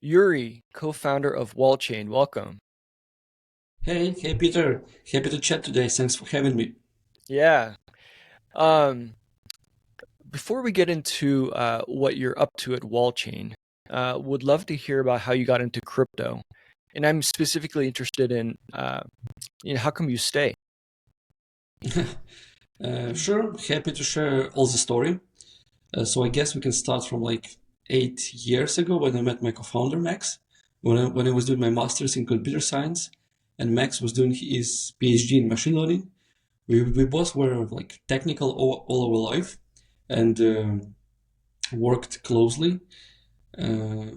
Yurii, co-founder of Wallchain. Welcome. Hey Peter, happy to chat today. Thanks for having me. Yeah. Um, Before we get into what you're up to at Wallchain, would love to hear about how you got into crypto. And I'm specifically interested in, how come you stay? Sure, happy to share all the story. So I guess we can start from like 8 years ago when I met my co-founder Max, when I was doing my master's in computer science, and Max was doing his PhD in machine learning. We both were like technical all our life, and worked closely. Uh,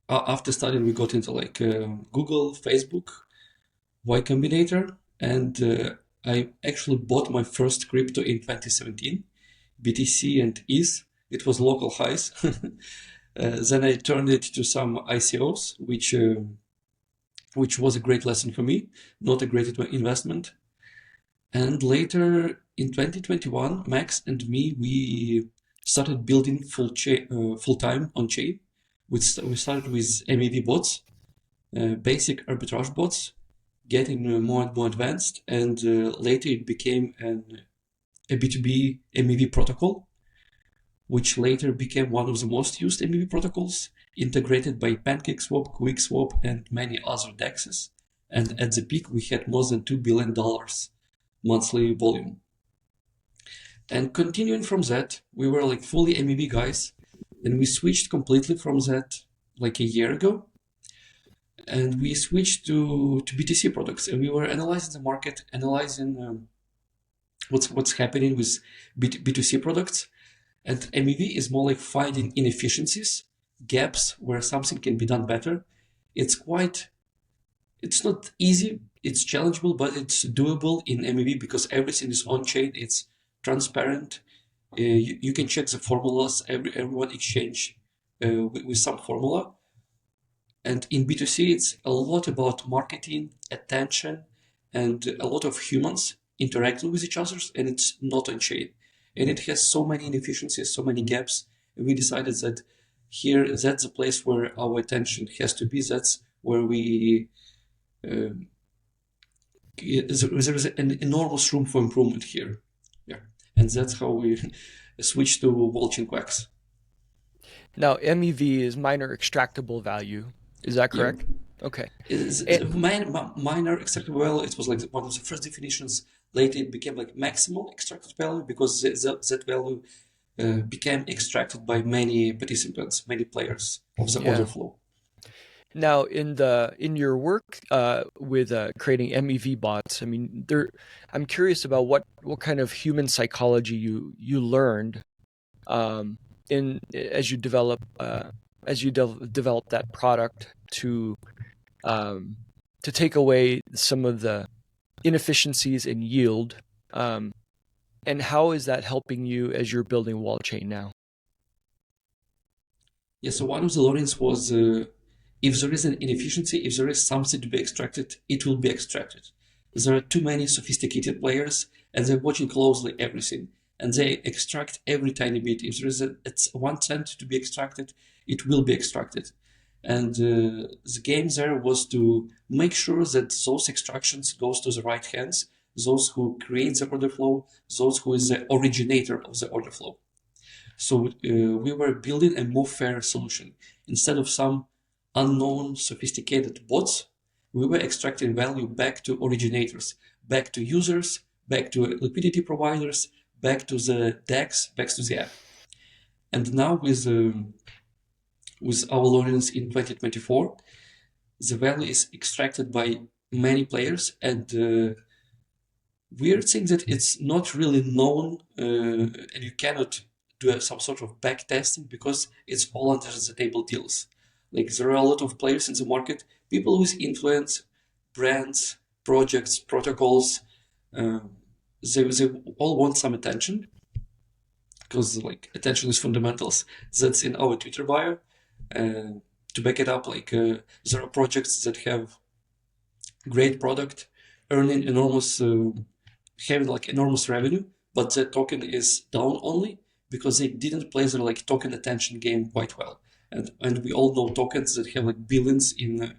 After studying, we got into like Google, Facebook, Y Combinator, and I actually bought my first crypto in 2017, BTC and ETH. It was local highs. Then I turned it to some ICOs, which was a great lesson for me, not a great investment. And later in 2021, Max and me, we started building full time on chain. We started with MEV bots, basic arbitrage bots, getting more and more advanced, and later it became a B2B MEV protocol, which later became one of the most used MEV protocols, integrated by PancakeSwap, QuickSwap, and many other DEXs. And at the peak, we had more than $2 billion monthly volume. And continuing from that, we were like fully MEV guys, and we switched completely from that like a year ago, and we switched to BTC products, and we were analyzing the market, analyzing what's happening with B2C products. And MEV is more like finding inefficiencies, gaps where something can be done better. It's not easy, it's challengeable, but it's doable in MEV because everything is on chain, it's transparent. You can check the formulas, everyone exchange with some formula. And in B2C, it's a lot about marketing, attention, and a lot of humans interacting with each other, and it's not on chain. And it has so many inefficiencies, so many gaps. And we decided that here, that's the place where our attention has to be. That's where uh, there is an enormous room for improvement here. Yeah. And that's how we switched to Wallchain Quacks. Now, MEV is minor extractable value. Is that Yeah. correct? Okay. The And minor extracted value, it was like one of the first definitions. Later it became like maximal extracted value because that value became extracted by many participants, many players of the order yeah. flow. Now, in your work with creating MEV bots, I mean, I'm curious about what kind of human psychology you learned um, in as you develop that product um, to take away some of the inefficiencies in yield, um, and how is that helping you as you're building Wallchain now? Yeah, so one of the learnings was if there is an inefficiency, if there is something to be extracted, it will be extracted. There are too many sophisticated players and they're watching closely everything and they extract every tiny bit. If there is it's 1 cent to be extracted, it will be extracted. And the game there was to make sure that those extractions goes to the right hands, those who create the order flow, those who is the originator of the order flow. So we were building a more fair solution. Instead of some unknown sophisticated bots, we were extracting value back to originators, back to users, back to liquidity providers, back to the DEX, back to the app. And now with our learnings in 2024, the value is extracted by many players, and weird thing that it's not really known, and you cannot do some sort of back testing because it's all under the table deals. Like there are a lot of players in the market, people with influence, brands, projects, protocols. Uh, they all want some attention because like attention is fundamentals. That's in our Twitter bio. Uh, to back it up, like there are projects that have great product, earning enormous having like enormous revenue, but the token is down only because they didn't play their like token attention game quite well. And we all know tokens that have like billions in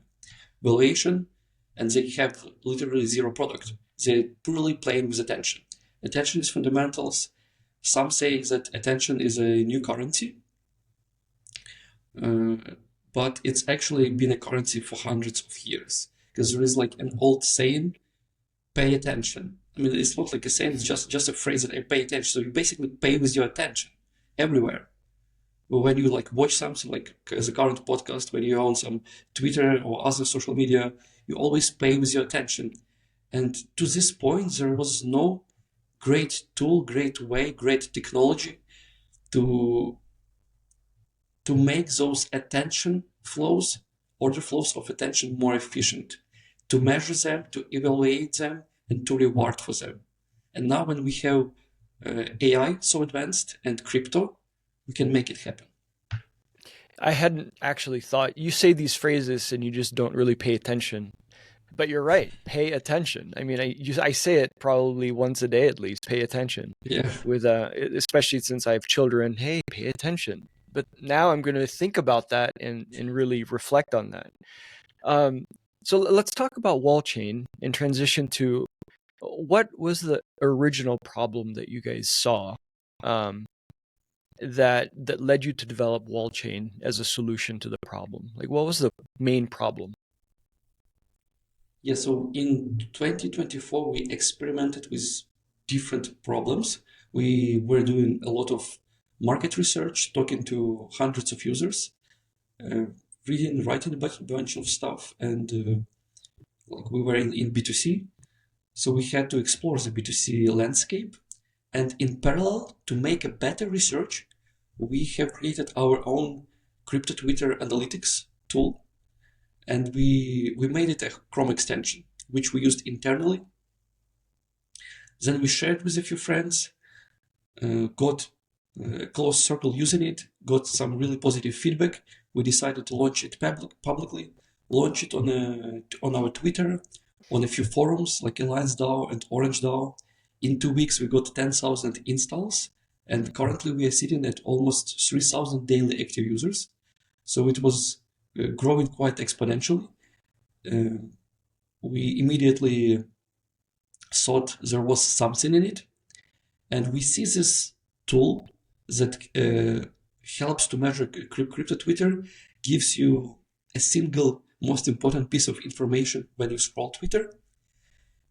valuation, and they have literally zero product. They're purely playing with attention. Attention is fundamentals. Some say that attention is a new currency, but it's actually been a currency for hundreds of years. Because there is like an old saying, pay attention. I mean, it's not like a saying, it's just a phrase that I pay attention. So you basically pay with your attention everywhere. When you like watch something like as a current podcast, when you're on some Twitter or other social media, you always pay with your attention. And to this point, there was no great tool, great way, great technology to make those attention flows, order flows of attention more efficient, to measure them, to evaluate them, and to reward for them. And now when we have AI so advanced and crypto, we can make it happen. I hadn't actually thought, you say these phrases and you just don't really pay attention. But you're right, pay attention. I mean, I say it probably once a day at least, pay attention. Yeah. With especially since I have children, hey, pay attention. But now I'm going to think about that and really reflect on that. So let's talk about Wallchain and transition to what was the original problem that you guys saw that led you to develop Wallchain as a solution to the problem? Like, what was the main problem? Yeah, so in 2024, we experimented with different problems. We were doing a lot of market research, talking to hundreds of users, reading, writing a bunch of stuff, and like we were in B2C. So we had to explore the B2C landscape. And in parallel, to make a better research, we have created our own crypto Twitter analytics tool. And we made it a Chrome extension, which we used internally. Then we shared with a few friends, got a close circle using it, got some really positive feedback. We decided to launch it publicly, launch it on our Twitter, on a few forums like Alliance DAO and Orange DAO. In 2 weeks, we got 10,000 installs, and currently we are sitting at almost 3,000 daily active users. So it was growing quite exponentially. We immediately thought there was something in it, and we see this tool that helps to measure crypto Twitter, gives you a single most important piece of information when you scroll Twitter,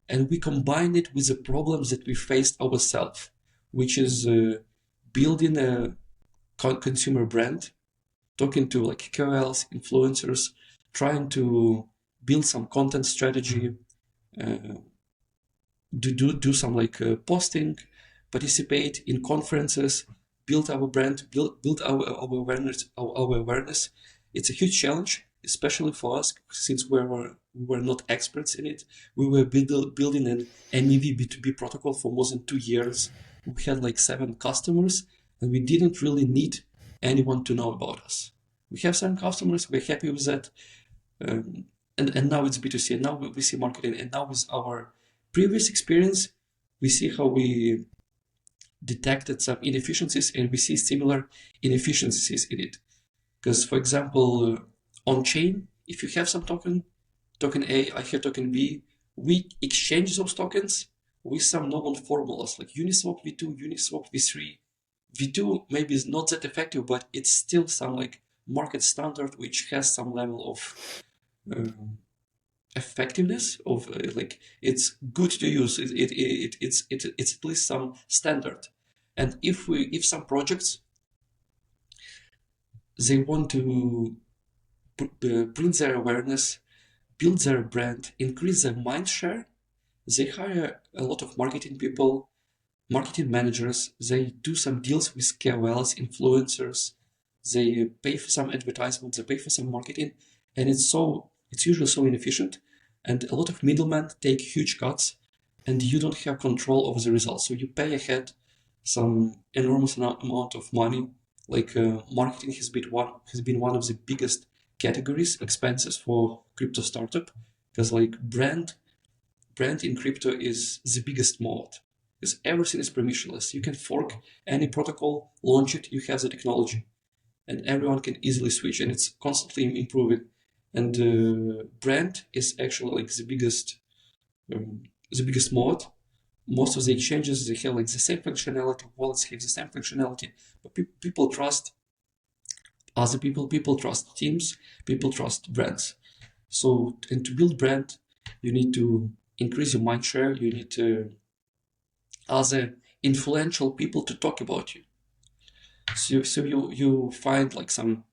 and we combine it with the problems that we faced ourselves, which is building a consumer brand, talking to like KOLs, influencers, trying to build some content strategy, do some like posting, participate in conferences, build our brand, build our awareness. It's a huge challenge, especially for us, since we were not experts in it. We were building an MEV B2B protocol for more than 2 years. We had like 7 customers, and we didn't really need anyone to know about us. We have some customers, we're happy with that. And now it's B2C, and now we see marketing. And now with our previous experience, we see how we detected some inefficiencies, and we see similar inefficiencies in it. Because, for example, on chain, if you have some token A, I have token B, we exchange those tokens with some known formulas like Uniswap v2, Uniswap v3. V2 maybe is not that effective, but it's still some like market standard which has some level of effectiveness of like it's good to use. It's at least some standard. And if some projects they want to bring their awareness, build their brand, increase their mind share, they hire a lot of marketing people, marketing managers. They do some deals with KOLs, influencers. They pay for some advertisements, they pay for some marketing, and it's usually so inefficient. And a lot of middlemen take huge cuts, and you don't have control over the results. So you pay ahead some enormous amount of money. Like marketing has been one of the biggest categories expenses for crypto startup, because like brand in crypto is the biggest moat, because everything is permissionless. You can fork any protocol, launch it, you have the technology. and everyone can easily switch, and it's constantly improving. And brand is actually like the biggest mode. Most of the exchanges, they have like the same functionality, wallets have the same functionality, but people trust other people trust teams, people trust brands. So, and to build brand, you need to increase your mind share, you need other influential people to talk about you. So you find like some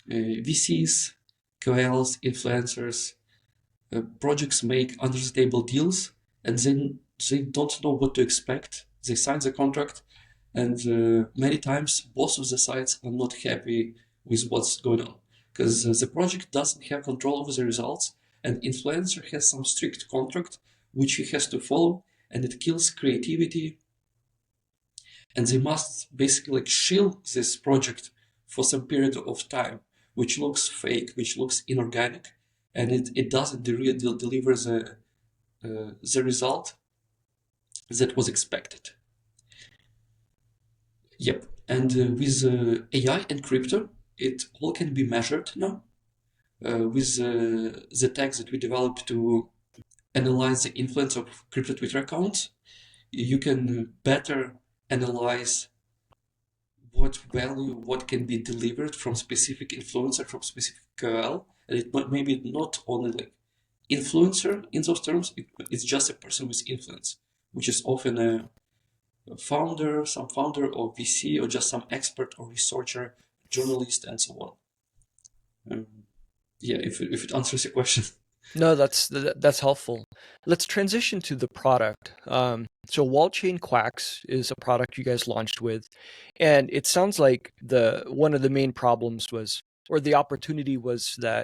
VCs, KOLs, influencers, projects make under the table deals, and then they don't know what to expect. They sign the contract, and many times both of the sides are not happy with what's going on because the project doesn't have control over the results, and influencer has some strict contract which he has to follow, and it kills creativity. And they must basically like shield this project for some period of time, which looks fake, which looks inorganic, and it doesn't deliver the result that was expected. Yep, and with AI and crypto, it all can be measured now. With the tags that we developed to analyze the influence of crypto Twitter accounts, you can better analyze what value, what can be delivered from specific influencer, from specific KOL, and it might maybe not only like influencer in those terms, it's just a person with influence, which is often a founder, some founder or VC, or just some expert or researcher, journalist, and so on. Yeah, if it answers your question. No, that's helpful. Let's transition to the product. So Wallchain Quacks is a product you guys launched with, and it sounds like the one of the main problems was, or the opportunity was that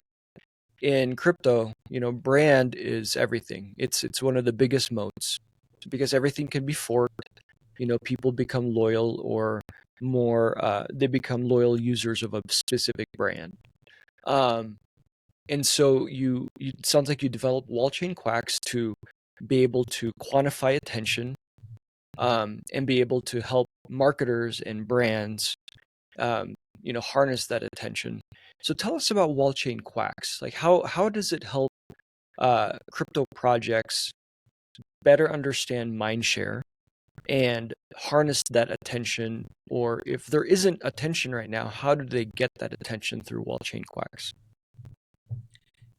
in crypto, brand is everything. It's one of the biggest moats because everything can be forked. People become loyal or more. They become loyal users of a specific brand. Um, and so it sounds like you developed Wallchain Quacks to be able to quantify attention, and be able to help marketers and brands, harness that attention. So tell us about Wallchain Quacks. Like how does it help crypto projects better understand mindshare and harness that attention? Or if there isn't attention right now, how do they get that attention through Wallchain Quacks?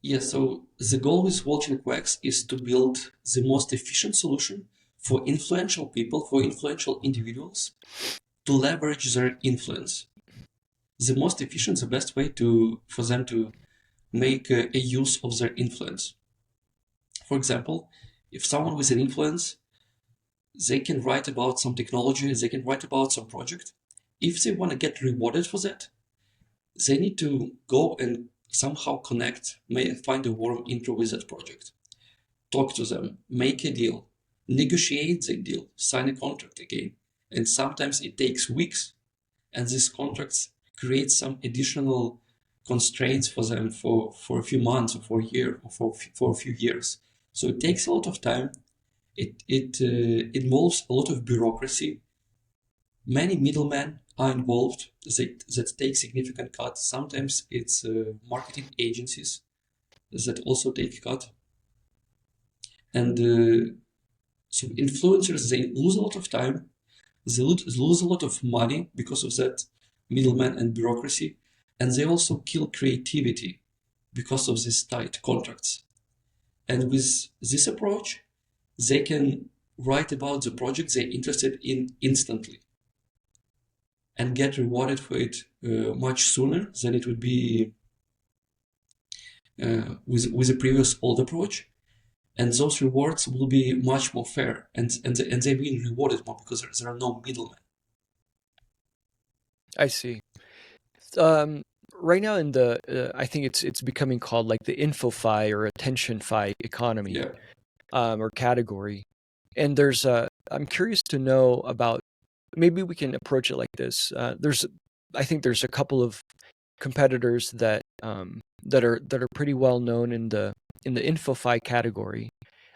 Yeah, so the goal with Wallchain Quacks is to build the most efficient solution for influential people, for influential individuals, to leverage their influence. The most efficient, the best way for them to make a use of their influence. For example, if someone with an influence, they can write about some technology, they can write about some project. If they want to get rewarded for that, they need to go and somehow connect, find a warm intro with that project, talk to them, make a deal, negotiate the deal, sign a contract again. And sometimes it takes weeks, and these contracts create some additional constraints for them for a few months or for a year or for a few years. So it takes a lot of time. It involves a lot of bureaucracy. Many middlemen are involved that take significant cuts. Sometimes it's marketing agencies that also take cut. And so influencers, they lose a lot of time, they lose a lot of money because of that middleman and bureaucracy, and they also kill creativity because of these tight contracts. And with this approach, they can write about the project they're interested in instantly and get rewarded for it much sooner than it would be with a previous old approach. And those rewards will be much more fair, and they're being rewarded more because there are no middlemen. I see. Right now I think it's becoming called like the InfoFi or attention-fi economy, Yeah. or category. And I'm curious to know about, maybe we can approach it like this. I think there's a couple of competitors that are pretty well known in the InfoFi category.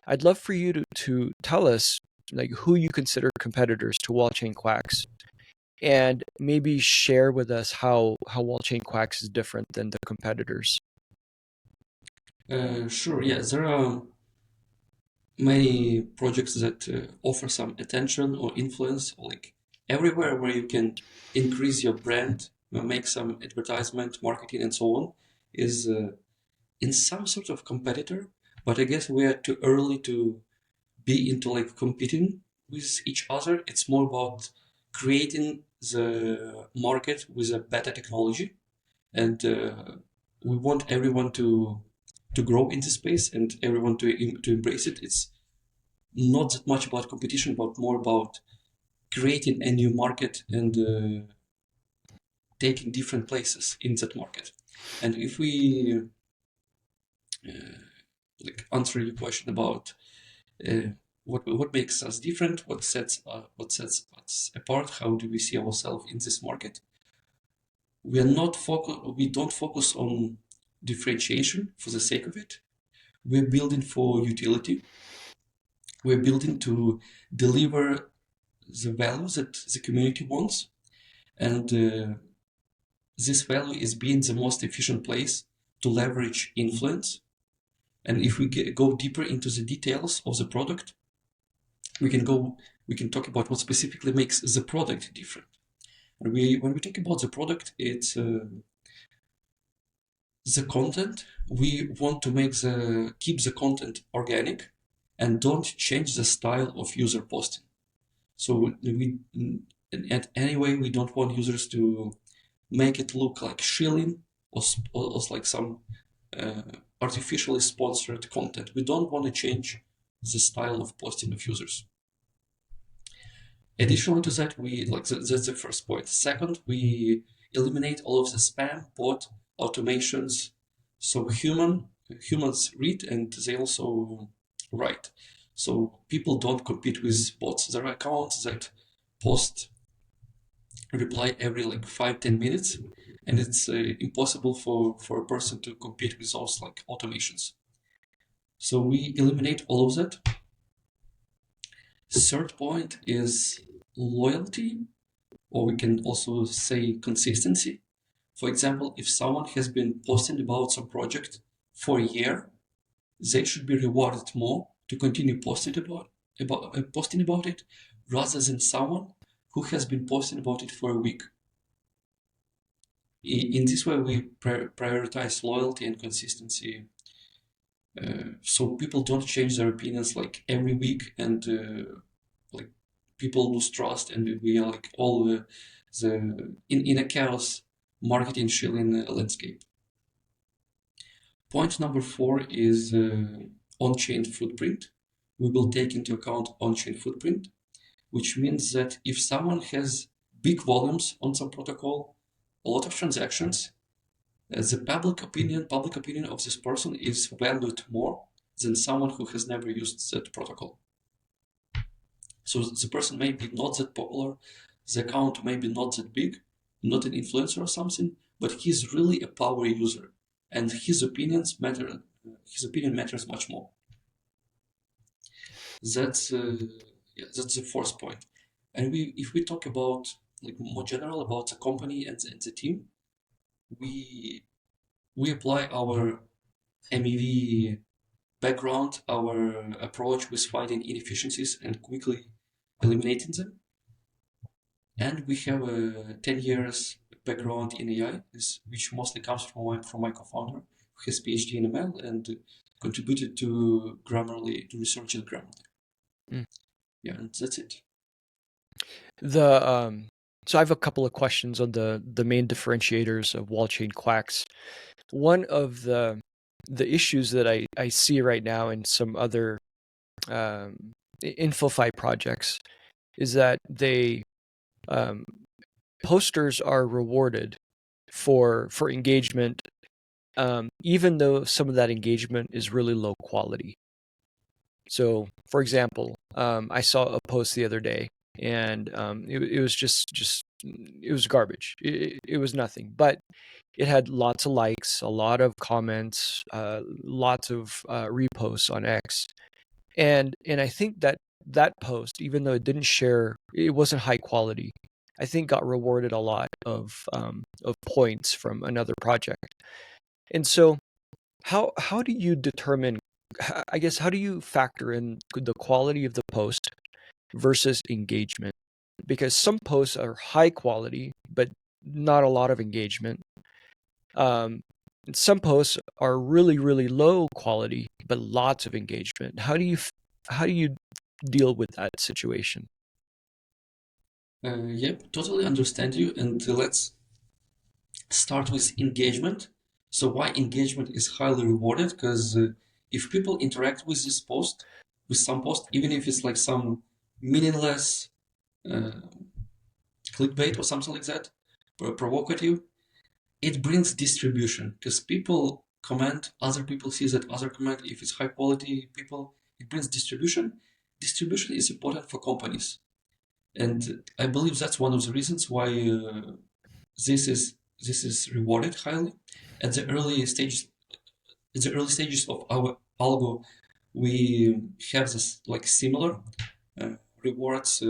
I'd love for you to tell us like who you consider competitors to Wallchain Quacks, and maybe share with us how Wallchain Quacks is different than the competitors. Sure, yeah, there are many projects that offer some attention or influence, or like everywhere where you can increase your brand, make some advertisement, marketing, and so on, is in some sort of competitor. But I guess we are too early to be into like competing with each other. It's more about creating the market with a better technology, and we want everyone to grow in this space and everyone to embrace it. It's not that much about competition, but more about creating a new market and taking different places in that market. And if we like answer your question about what makes us different, what sets us apart, how do we see ourselves in this market? We don't focus on differentiation for the sake of it. We're building for utility. We're building to deliver the value that the community wants, and this value is being the most efficient place to leverage influence. And if we go deeper into the details of the product, we can talk about what specifically makes the product different. And when we talk about the product, it's the content. We want to keep the content organic and don't change the style of user posting. So at any way, we don't want users to make it look like shilling or like some artificially sponsored content. We don't want to change the style of posting of users. Additionally to that, that's the first point. Second, we eliminate all of the spam, bot, automations. So humans read and they also write. So people don't compete with bots. There are accounts that post reply every like 5-10 minutes, and it's impossible for a person to compete with those like automations. So we eliminate all of that. Third point is loyalty, or we can also say consistency. For example, if someone has been posting about some project for a year, they should be rewarded more to continue posting about it, rather than someone who has been posting about it for a week. In this way, we prioritize loyalty and consistency, so people don't change their opinions like every week, and like people lose trust, and we are like all in a chaos marketing shilling landscape. Point number 4 is on-chain footprint. We will take into account on-chain footprint, which means that if someone has big volumes on some protocol, a lot of transactions, the public opinion of this person is valued more than someone who has never used that protocol. So the person may be not that popular, the account may be not that big, not an influencer or something, but he's really a power user, and his opinion matters much more. That's the fourth point. And if we talk about like more general about the company and the team, we apply our MEV background, our approach with finding inefficiencies and quickly eliminating them. And we have a 10 years background in AI, which mostly comes from my co-founder, who has PhD in ML and contributed to research in Grammarly. Mm. Yeah, and that's it. So I have a couple of questions on the main differentiators of Wallchain Quacks. One of the issues that I see right now in some other InfoFi projects is that they posters are rewarded for engagement, even though some of that engagement is really low quality. So, for example, I saw a post the other day, and it was just it was garbage. It was nothing, but it had lots of likes, a lot of comments, lots of reposts on X, and I think that post, even though it didn't share, it wasn't high quality. I think got rewarded a lot of points from another project. And so, how do you determine? I guess how do you factor in the quality of the post versus engagement? Because some posts are high quality, but not a lot of engagement. Um, and some posts are really, really low quality, but lots of engagement. How do you deal with that situation? Yep, totally understand you. And let's start with engagement. So why engagement is highly rewarded? Because if people interact with this post, with some post, even if it's like some meaningless uh, clickbait or something like that, or provocative, it brings distribution because people comment, other people see that other comment. If it's high quality people, it brings distribution. Distribution is important for companies, and I believe that's one of the reasons why this is this is rewarded highly at the early stages. At the early stages of our algo, we have this like similar uh, rewards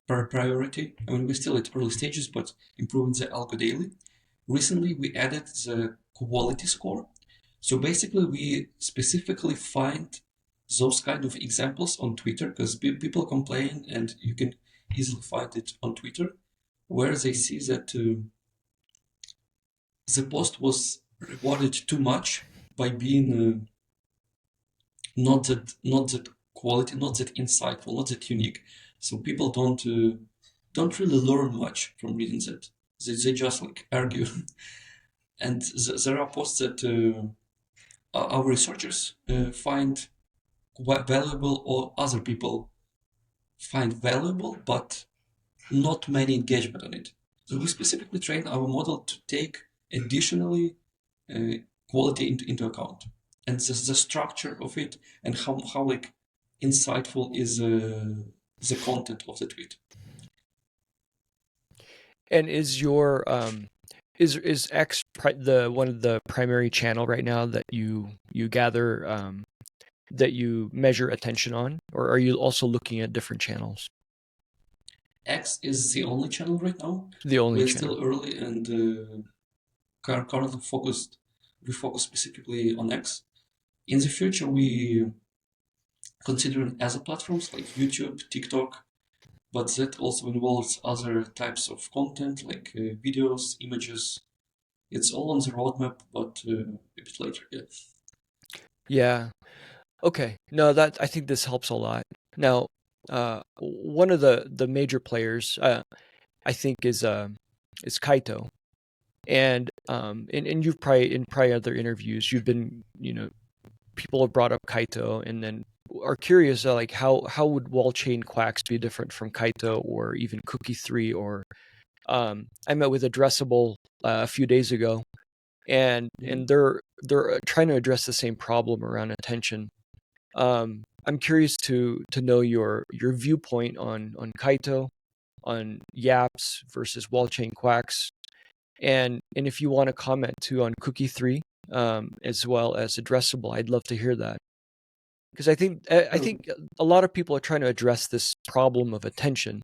per priority. I mean, we're still at early stages, but improving the algo daily. Recently, we added the quality score. So basically, we specifically find those kind of examples on Twitter because people complain, and you can easily find it on Twitter, where they see that the post was rewarded too much by being not that quality, not that insightful, not that unique. So people don't really learn much from reading that. They just like argue. And there are posts that our researchers find quite valuable, or other people find valuable, but not many engagement on it. So we specifically train our model to take additionally quality into account, and the structure of it, and how like insightful is the content of the tweet. And is your is the one of the primary channel right now that you gather that you measure attention on, or are you also looking at different channels? X is the only channel right now. The only We're channel. still early, and currently we focus specifically on X. In the future, we considering other platforms like YouTube, TikTok, but that also involves other types of content like videos, images. It's all on the roadmap, but a bit later. Yeah. Yeah. Okay. No, that I think this helps a lot. Now, one of the major players, I think, is Kaito, and you've probably in probably other interviews you've been people have brought up Kaito and then are curious like how would Wallchain Quacks be different from Kaito or even Cookie 3 or I met with Addressable a few days ago Mhm. and they're trying to address the same problem around attention. I'm curious to know your viewpoint on Kaito, on Yaps versus Wallchain Quacks, and if you want to comment too on Cookie 3 as well as Addressable, I'd love to hear that because I Sure. think a lot of people are trying to address this problem of attention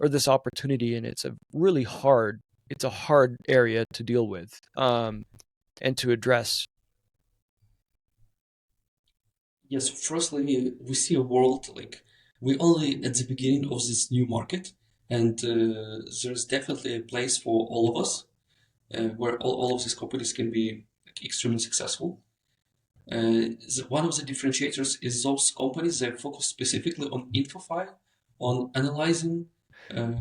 or this opportunity, and it's a hard area to deal with and to address. Yes, firstly, we see a world like we're only at the beginning of this new market, and there's definitely a place for all of us where all of these companies can be like, extremely successful. One of the differentiators is those companies that focus specifically on InfoFi, on analyzing uh,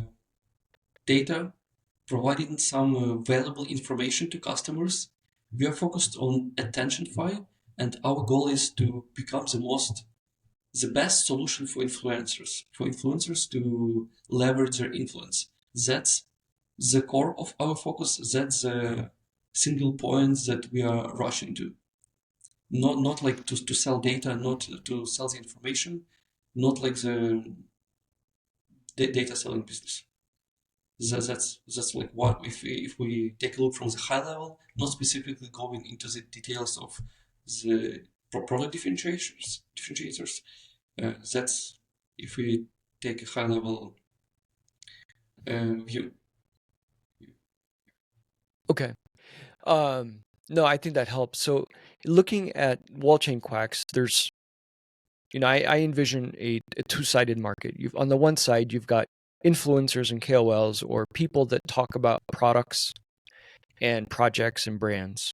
data, providing some valuable information to customers. We are focused on AttentionFi, and our goal is to become the best solution for influencers to leverage their influence. That's the core of our focus. That's the single point that we are rushing to. Not like to sell data, not to sell the information, not like the data selling business. That's like what if we take a look from the high level, not specifically going into the details of the product differentiators. That's if we take a high level view. Okay. No, I think that helps. So looking at Wallchain Quacks, there's, I envision a two-sided market. You've on the one side, you've got influencers and KOLs or people that talk about products and projects and brands.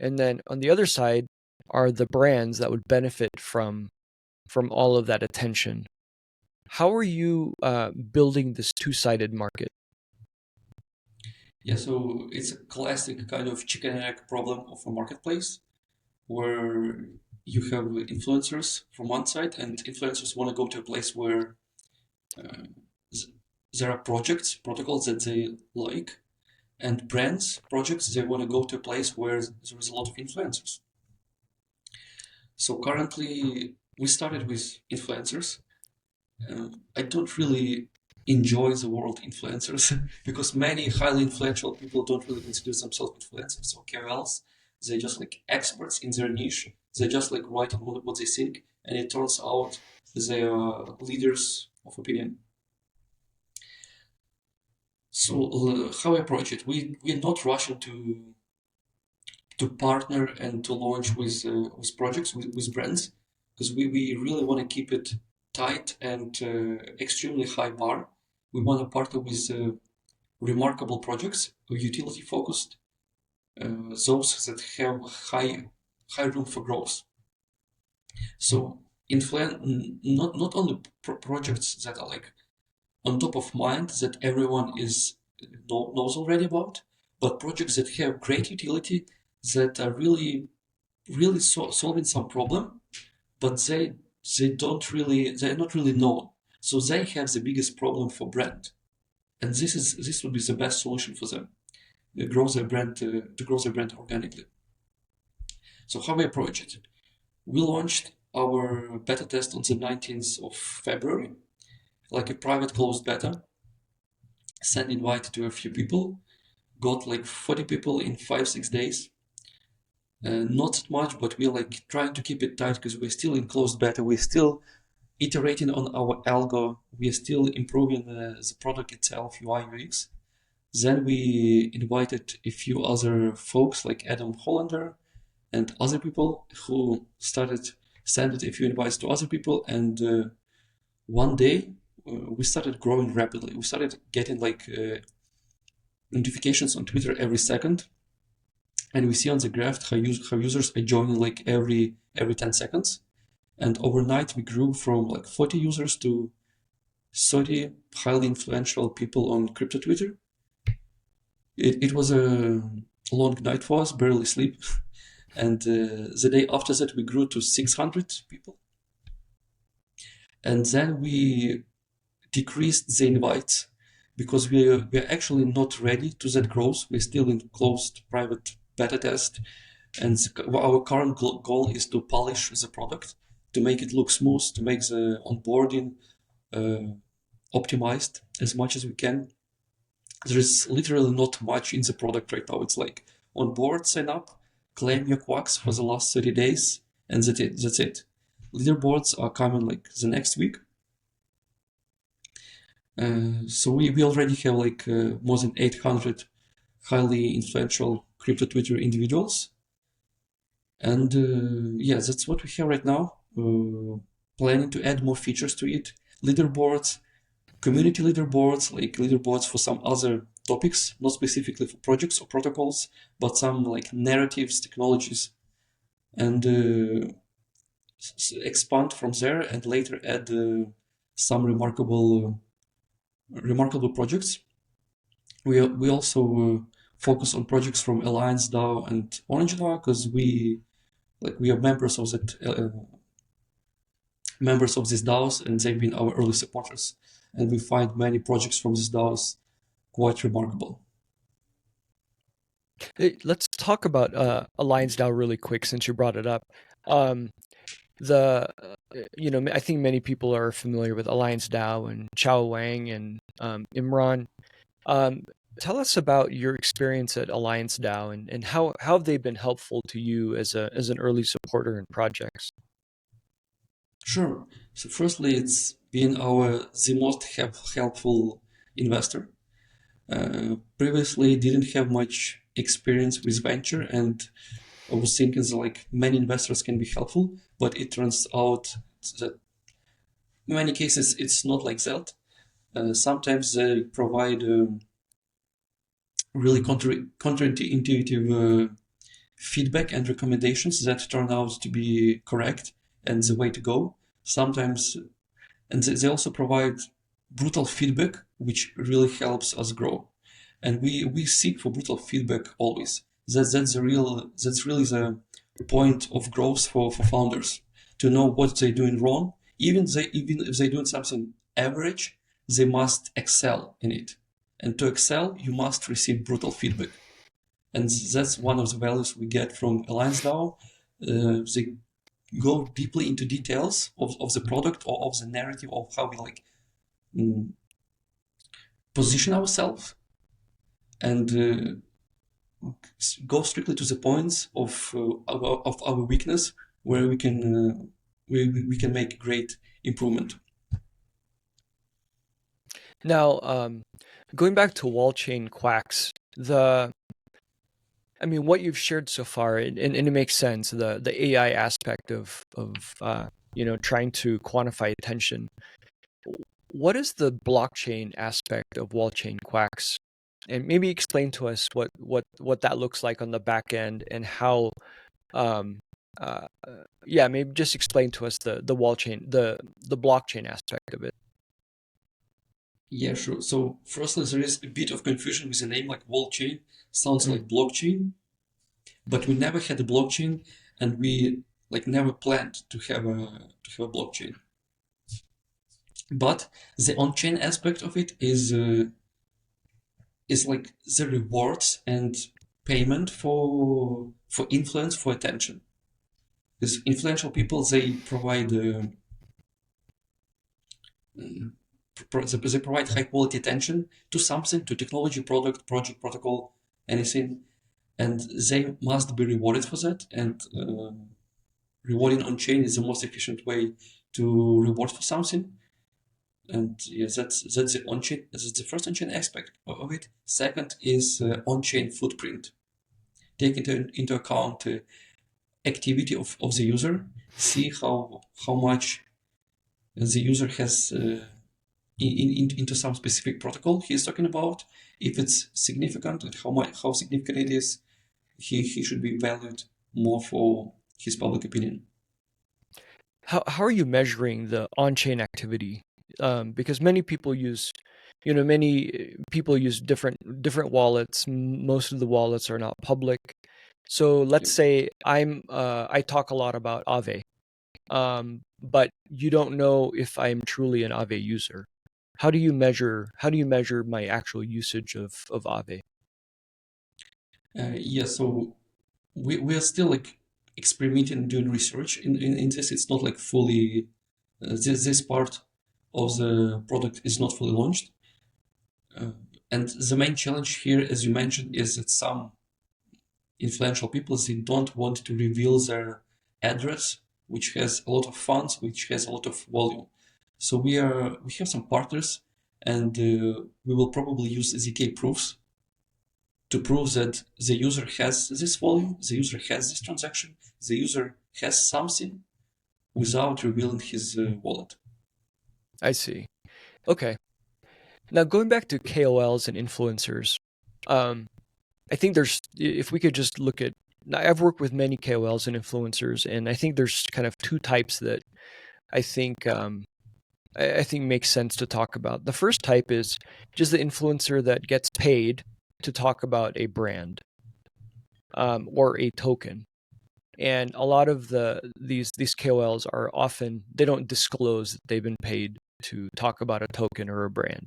And then on the other side are the brands that would benefit from all of that attention. How are you building this two-sided market? Yeah, so it's a classic kind of chicken and egg problem of a marketplace where you have influencers from one side, and influencers want to go to a place where uh, there are projects, protocols that they like, and brands, projects, they want to go to a place where there is a lot of influencers. So currently, we started with influencers. I don't really enjoy the word influencers because many highly influential people don't really consider themselves influencers or KOLs. They're just like experts in their niche. They just like writing what they think, and it turns out they are leaders of opinion. So how I approach it, we're not rushing to partner and to launch with projects with brands because we really want to keep it tight and extremely high bar. We want to partner with remarkable projects, utility focused, those that have high room for growth. So not only projects that are like on top of mind that everyone is knows already about, but projects that have great utility that are really solving some problem, but they're not really known. So they have the biggest problem for brand, and this would be the best solution for them. To grow their brand organically. So how we approach it? We launched our beta test on the 19th of February, like a private closed beta. Send invite to a few people. Got like 40 people in 5-6 days. Not much, but we're like trying to keep it tight because we're still in closed beta. We're still iterating on our algo. We're still improving the product itself, UI, UX. Then we invited a few other folks like Adam Hollander and other people who started sending a few invites to other people. And one day we started growing rapidly. We started getting like notifications on Twitter every second. And we see on the graph how users are joining like every 10 seconds. And overnight we grew from like 40 users to 30 highly influential people on crypto Twitter. It was a long night for us, barely sleep. And the day after that we grew to 600 people. And then we decreased the invites because we're actually not ready to that growth. We're still in closed private beta test. And our current goal is to polish the product, to make it look smooth, to make the onboarding optimized as much as we can. There is literally not much in the product right now. It's like on board, sign up, claim your quacks for the last 30 days, and that's it. Leaderboards are coming like the next week. So we already have like more than 800 highly influential crypto Twitter individuals. And yeah, that's what we have right now. Planning to add more features to it. Leaderboards, community leaderboards, like leaderboards for some other topics, not specifically for projects or protocols, but some like narratives, technologies, and expand from there and later add some remarkable projects. We also focus on projects from Alliance DAO and Orange DAO because we are members of that members of these DAOs, and they've been our early supporters. And we find many projects from these DAOs quite remarkable. Hey, let's talk about Alliance DAO really quick since you brought it up. Um, I think many people are familiar with Alliance DAO and Chao Wang and Imran. Um, Tell us about your experience at Alliance DAO and how have they been helpful to you as an early supporter in projects? Sure. So firstly, it's been the most helpful investor. Previously, didn't have much experience with venture, and I was thinking that like many investors can be helpful, but it turns out that in many cases it's not like that. Sometimes they provide really counterintuitive feedback and recommendations that turn out to be correct and the way to go. Sometimes, and they also provide brutal feedback, which really helps us grow. And we seek for brutal feedback always. That's really the point of growth for founders, to know what they're doing wrong. Even if they're doing something average, they must excel in it. And to excel, you must receive brutal feedback. And that's one of the values we get from Alliance DAO. They go deeply into details of the product or of the narrative of how we like position ourselves, and go strictly to the points of our weakness, where we can make great improvement. Now, going back to Wallchain Quacks, what you've shared so far, and it makes sense. The AI aspect of trying to quantify attention. What is the blockchain aspect of Wallchain Quacks? And maybe explain to us what that looks like on the back end, and how um maybe just explain to us the blockchain aspect of it. Yeah, sure. So firstly, there is a bit of confusion with the name, like Wallchain sounds like blockchain, but we never had a blockchain, and we like never planned to have a blockchain. But the on-chain aspect of it is like the rewards and payment for influence, for attention. Because influential people, they provide they provide high quality attention to something, to technology, product, project, protocol, anything, and they must be rewarded for that. And rewarding on chain is the most efficient way to reward for something. And yeah, that's the on-chain. That's the first on-chain aspect of it. Second is on-chain footprint. Take into account activity of the user. See how much the user has into some specific protocol he is talking about. If it's significant, and how significant it is, he should be valued more for his public opinion. How are you measuring the on-chain activity? Because many people use different wallets. Most of the wallets are not public. So let's say I talk a lot about Aave, but you don't know if I'm truly an Aave user. How do you measure my actual usage of Aave? Yeah, so we are still like experimenting and doing research in this. It's not like fully this part of the product is not fully launched. And the main challenge here, as you mentioned, is that some influential people, they don't want to reveal their address, which has a lot of funds, which has a lot of volume. So we have some partners, and we will probably use ZK proofs to prove that the user has this volume, the user has this transaction, the user has something, without revealing his wallet. I see. Okay. Now going back to KOLs and influencers, I think if we could just look at, I've worked with many KOLs and influencers, and I think there's kind of two types that I think I think makes sense to talk about. The first type is just the influencer that gets paid to talk about a brand or a token. And a lot of these KOLs are often, they don't disclose that they've been paid to talk about a token or a brand.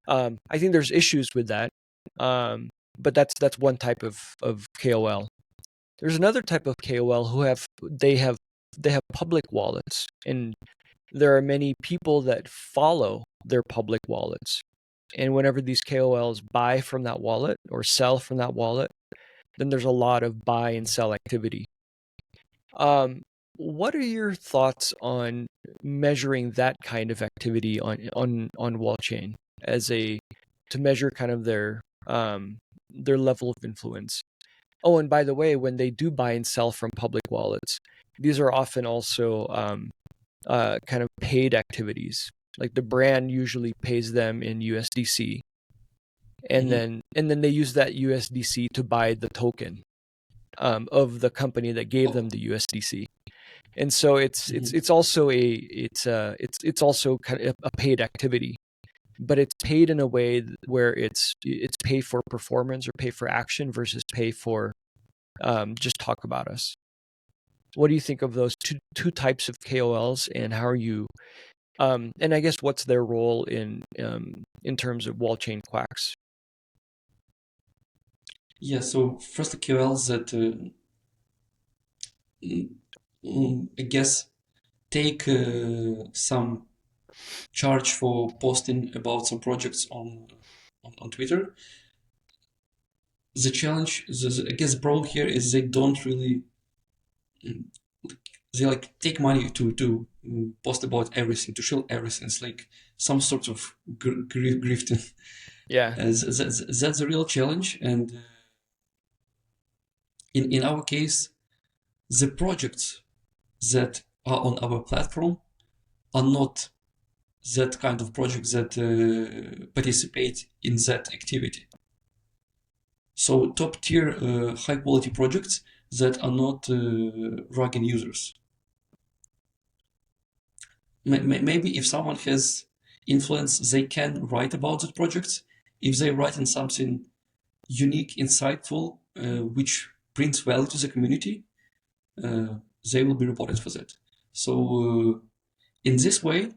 I think there's issues with that, but that's one type of KOL. There's another type of KOL who have public wallets, and there are many people that follow their public wallets. And whenever these KOLs buy from that wallet or sell from that wallet, then there's a lot of buy and sell activity. What are your thoughts on measuring that kind of activity on Wallchain to measure kind of their their level of influence. Oh, and by the way, when they do buy and sell from public wallets, these are often also kind of paid activities. Like the brand usually pays them in USDC, Hmm. and then they use that USDC to buy the token of the company that gave them Oh. the USDC. And so Hmm. it's also it's also kind of a paid activity, but it's paid in a way where it's pay for performance or pay for action versus pay for just talk about us. What do you think of those two types of KOLs, and how are you? And I guess what's their role in terms of Wallchain Quacks? Yeah, so first the QLs that mm, I guess take some charge for posting about some projects on Twitter. The challenge, I guess, the problem here is they don't really mm, they like take money to post about everything, to show everything. It's like some sort of grifting. Yeah. That's the real challenge. And in our case, the projects that are on our platform are not that kind of projects that participate in that activity. So top tier, high quality projects that are not rugged users. Maybe if someone has influence, they can write about that project. If they write in something unique, insightful, which brings value to the community, uh, they will be rewarded for that. So in this way,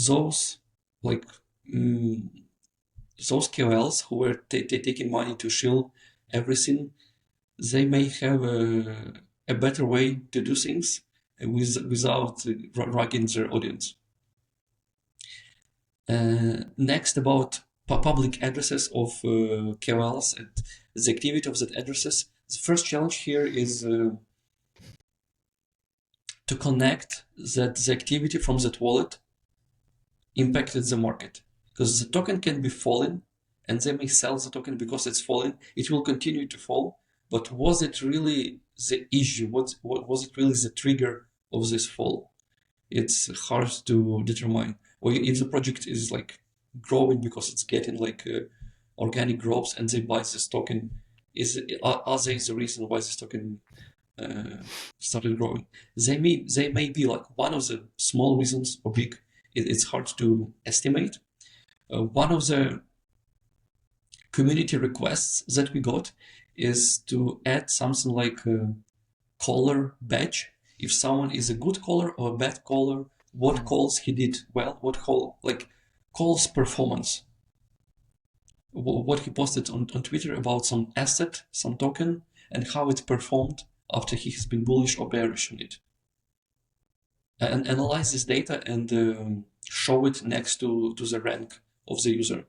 those like mm, those KOLs who were taking money to shill everything, they may have a better way to do things without ragging their audience. Next, about public addresses of KOLs and the activity of that addresses. The first challenge here is to connect that the activity from that wallet impacted the market, because the token can be falling and they may sell the token because it's falling. It will continue to fall, but was it really the issue? What was it really the trigger of this fall? It's hard to determine. Or if the project is like growing because it's getting like organic growth and they buy this token, are they the reason why this token uh, started growing? They may be like one of the small reasons or big. It's hard to estimate. One of the community requests that we got is to add something like a caller badge. If someone is a good caller or a bad caller, what Mm. calls he did well, what call like calls performance, what he posted on Twitter about some asset, some token, and how it performed after he has been bullish or bearish on it. And analyze this data and show it next to the rank of the user.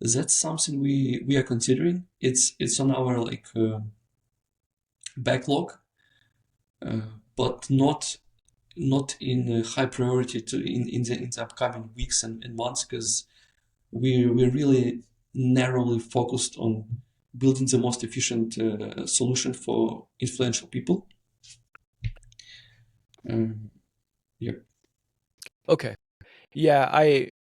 That's something we are considering. It's on our like backlog, but not in high priority in the upcoming weeks and months, because we're really narrowly focused on building the most efficient solution for influential people. Yeah. Okay. Yeah,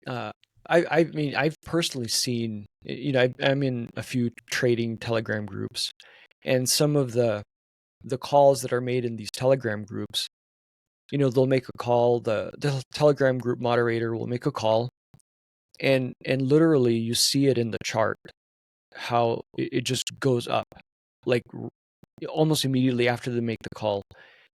uh, I mean, I've personally seen, I'm in a few trading Telegram groups, and some of the calls that are made in these Telegram groups, they'll make a call, the Telegram group moderator will make a call, and literally you see it in the chart how it just goes up, like almost immediately after they make the call.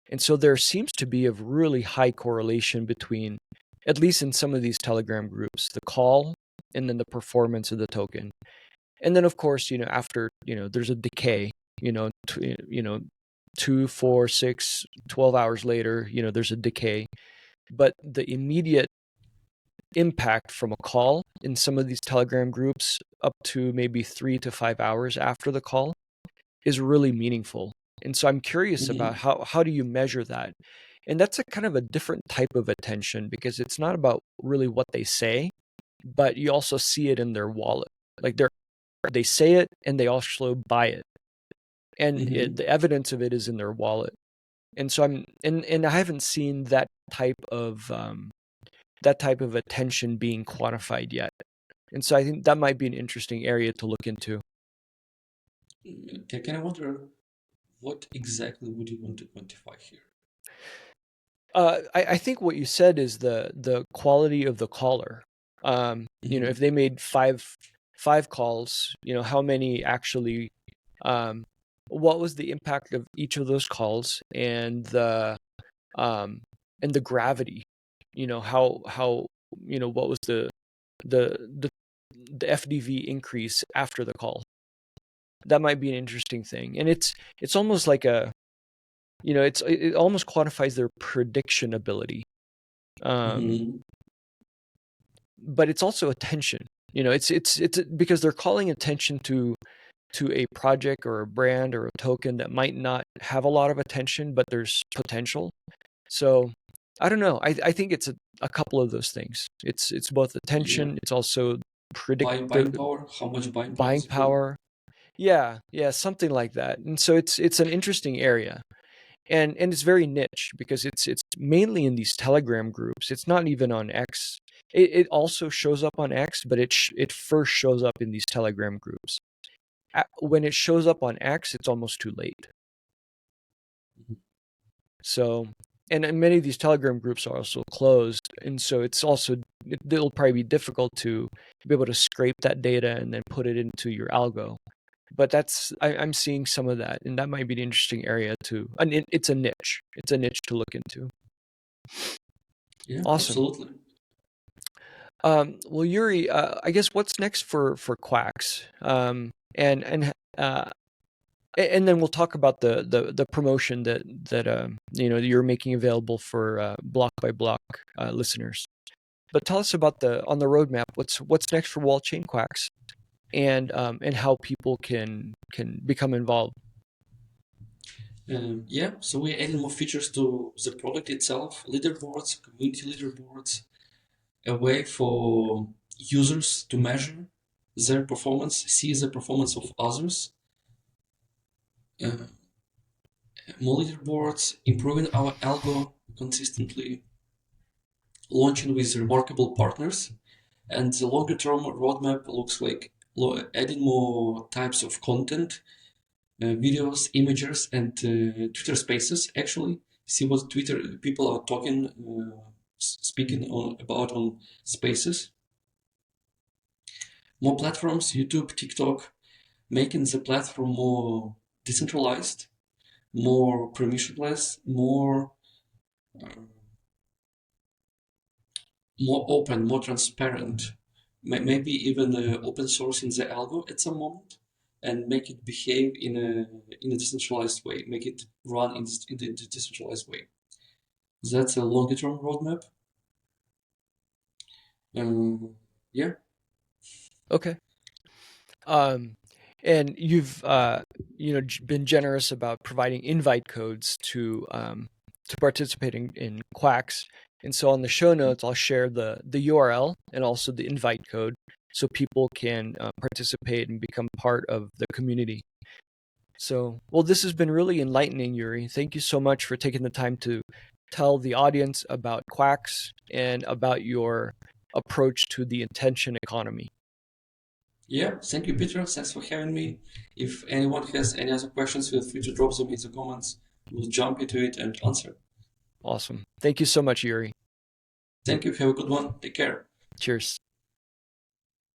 And so there seems to be a really high correlation between, at least in some of these Telegram groups, the call and then the performance of the token. And then of course, after, there's a decay, you know, 2, 4, 6, 12 hours later, there's a decay. But the immediate impact from a call in some of these Telegram groups up to maybe 3 to 5 hours after the call is really meaningful. And so I'm curious about Mhm. how do you measure that? And that's a kind of a different type of attention, because it's not about really what they say, but you also see it in their wallet. Like they say it and they also buy it, and Mm-hmm. the evidence of it is in their wallet. And so and I haven't seen that type of attention being quantified yet. And so I think that might be an interesting area to look into. Can I wonder what exactly would you want to quantify here? I think what you said is the quality of the caller. Mm-hmm. If they made five calls, how many actually, um, what was the impact of each of those calls, um, and the gravity. How what was the the the FDV increase after the call. That might be an interesting thing, and it's almost like it almost quantifies their prediction ability. Um, Mm-hmm. but it's also attention. It's because they're calling attention to a project or a brand or a token that might not have a lot of attention, but there's potential. So I don't know. I think it's a couple of those things. It's both Yeah. attention. It's also predict the Buying power? How much buying power buying is it going? power. Yeah, something like that. And so it's an interesting area. And it's very niche because it's mainly in these Telegram groups. It's not even on X. It also shows up on X, but it first shows up in these Telegram groups. When it shows up on X, it's almost too late. Mhm. So, and many of these Telegram groups are also closed, and so it'll probably be difficult to be able to scrape that data and then put it into your algo. But I'm seeing some of that, and that might be an interesting area too. And it's a niche. It's a niche to look into. Yeah, Awesome. absolutely. Well, Yurii, I guess what's next for Quacks? And then we'll talk about the promotion that you're making available for block by block listeners. But tell us about the on the roadmap. What's next for Wallchain Quacks, and how people can become involved. Yeah, so we're adding more features to the product itself, leaderboards, community leaderboards, a way for users to measure their performance, see the performance of others, uh, more leaderboards, improving our algo consistently, launching with remarkable partners, and the longer term roadmap looks like adding more types of content, videos, images, and Twitter Spaces. Actually, see what Twitter people are talking, speaking about on Spaces. More platforms, YouTube, TikTok, making the platform more decentralized, more permissionless, uh, more open, more transparent. Maybe even open sourcing the algo at some moment and make it behave in a decentralized way, make it run in the decentralized way. That's a longer term roadmap. Yeah. Okay. Um, and you've been generous about providing invite codes to participate in Quacks. And so on the show notes, I'll share the URL and also the invite code so people can participate and become part of the community. So, well, this has been really enlightening, Yurii. Thank you so much for taking the time to tell the audience about Quacks and about your approach to the intention economy. Yeah. Thank you, Peter. Thanks for having me. If anyone has any other questions, feel free to drop them in the comments. We'll jump into it and answer. Awesome. Thank you so much, Yurii. Thank you. Have a good one. Take care. Cheers.